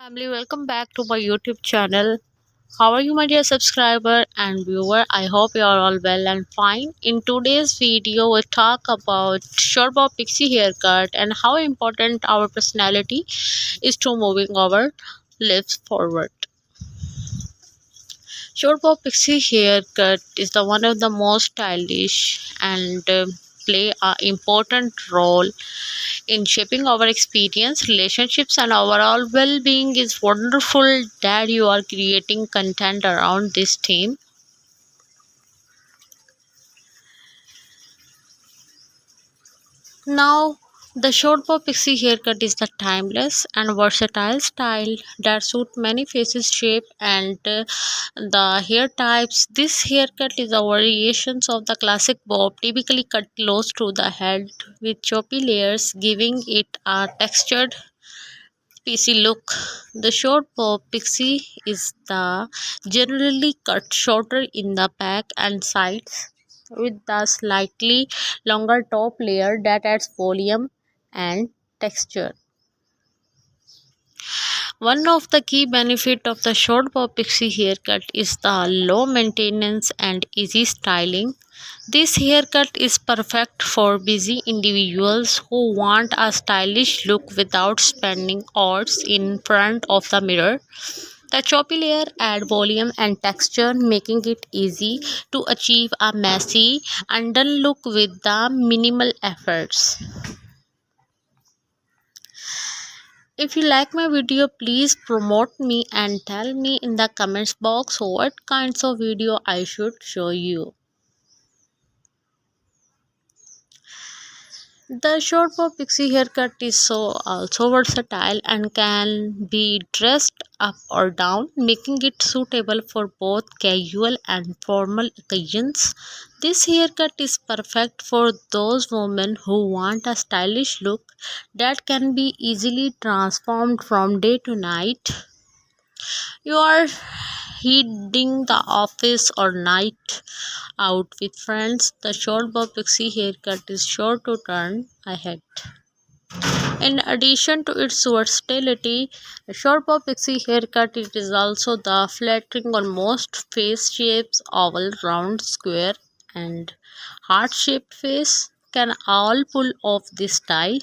Family, welcome back to my YouTube channel. How are you, my dear subscriber and viewer? I hope you are all well and fine. In today's video, we talk about short bob pixie haircut and how important our personality is to moving our lives forward. Short bob pixie haircut is the one of the most stylish and play a important role in shaping our experience, relationships, and overall well being. Is wonderful that you are creating content around this theme. Now, the short bob pixie haircut is the timeless and versatile style that suits many faces, shape, and the hair types. This haircut is a variation of the classic bob, typically cut close to the head with choppy layers, giving it a textured Pixie look. The short bob pixie is the generally cut shorter in the back and sides with the slightly longer top layer that adds volume and texture. One of the key benefits of the short bob pixie haircut is the low maintenance and easy styling. This haircut is perfect for busy individuals who want a stylish look without spending hours in front of the mirror. The choppy layer add volume and texture, making it easy to achieve a messy, undone look with the minimal efforts. If you like my video, please promote me and tell me in the comments box what kinds of video I should show you. The short bob pixie haircut is also versatile and can be dressed up or down, making it suitable for both casual and formal occasions. This haircut is perfect for those women who want a stylish look that can be easily transformed from day to night. You are heading the office or night out with friends, the short bob pixie haircut is sure to turn ahead. In addition to its versatility, the short bob pixie haircut it is also the flattering on most face shapes, oval, round, square, and heart-shaped face can all pull off this style,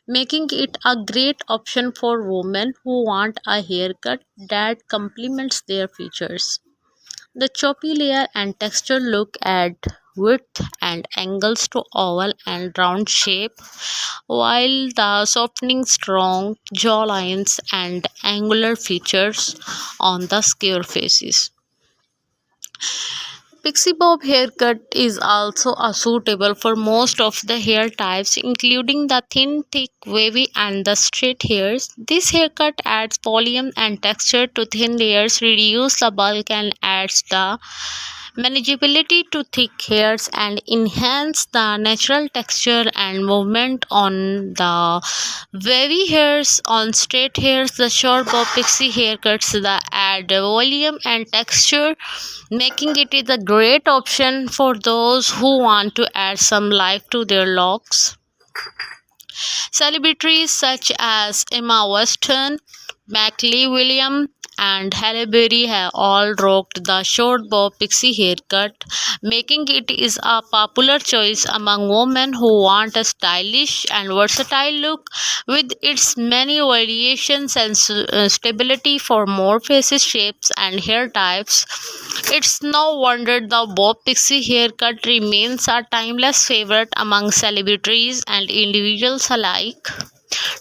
making it a great option for women who want a haircut that complements their features. The choppy layer and texture look add width and angles to oval and round shape, while the softening strong jawlines and angular features on the square faces. Pixie bob haircut is also suitable for most of the hair types, including the thin, thick, wavy, and the straight hairs. This haircut adds volume and texture to thin layers, reduces the bulk, and adds the manageability to thick hairs and enhance the natural texture and movement on the wavy hairs. On straight hairs, the short bob pixie haircuts the add volume and texture, making it is a great option for those who want to add some life to their locks. Celebrities such as Emma Watson, Mackley William, and Halle Berry have all rocked the short bob pixie haircut, making it is a popular choice among women who want a stylish and versatile look. With its many variations and stability for more faces, shapes, and hair types, it's no wonder the bob pixie haircut remains a timeless favorite among celebrities and individuals alike.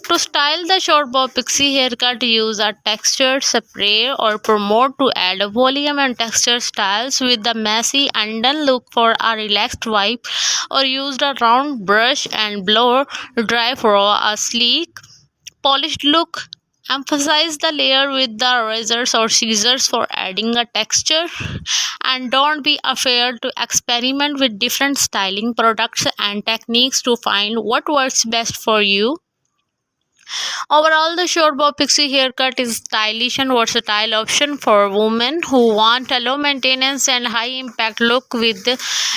To style the short bob pixie haircut, use a textured spray or promote to add volume and texture styles with the messy undone look for a relaxed vibe, or use a round brush and blow dry for a sleek, polished look. Emphasize the layer with the razors or scissors for adding a texture, and don't be afraid to experiment with different styling products and techniques to find what works best for you. Overall, the short bob pixie haircut is a stylish and versatile option for women who want a low maintenance and high impact look with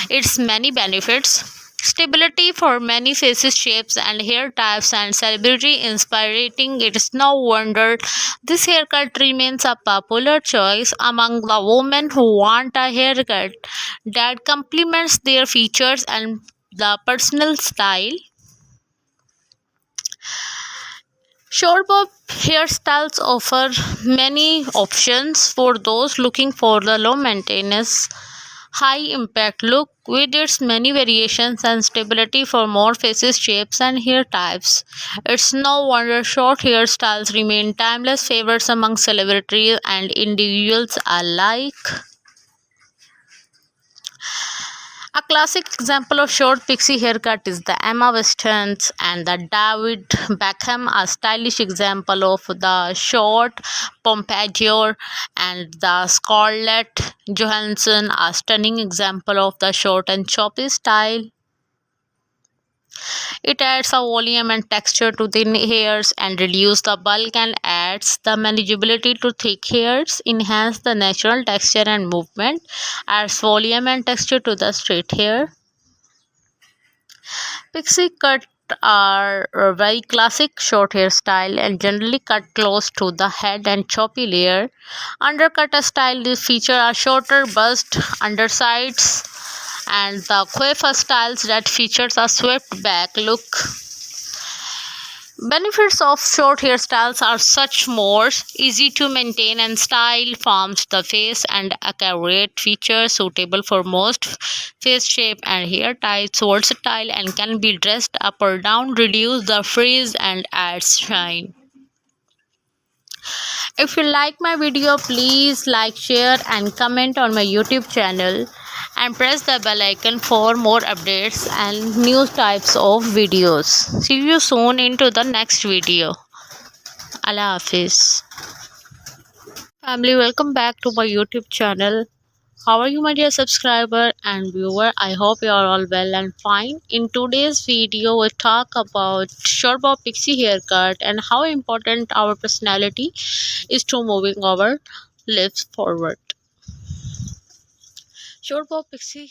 its many benefits. Stability for many faces, shapes, and hair types, and celebrity inspiring. It is no wonder this haircut remains a popular choice among the women who want a haircut that complements their features and the personal style. Short bob hairstyles offer many options for those looking for the low maintenance, high impact look with its many variations and stability for more faces, shapes, and hair types. It's no wonder short hairstyles remain timeless favorites among celebrities and individuals alike. A classic example of short pixie haircut is the Emma Watson's and the David Beckham, a stylish example of the short pompadour, and the Scarlett Johansson, a stunning example of the short and choppy style. It adds a volume and texture to thin hairs and reduces the bulk and adds the manageability to thick hairs, enhance the natural texture and movement, adds volume and texture to the straight hair. Pixie cut are a very classic short hairstyle and generally cut close to the head and choppy layer. Undercut style they feature a shorter bust, undersides, and the coiffure styles that features a swept back look. Benefits of short hairstyles are such more easy to maintain and style forms the face and accurate features suitable for most face shape and hair types, versatile and can be dressed up or down, reduce the frizz and adds shine. If you like my video, please like, share and comment on my YouTube channel and press the bell icon for more updates and new types of videos. See you soon into the next video. Allah Hafiz. Family, welcome back to my YouTube channel. How are you, my dear subscriber and viewer? I hope you are all well and fine. In today's video, we talk about short bob pixie haircut and how important our personality is to moving our lives forward. Short bob pixie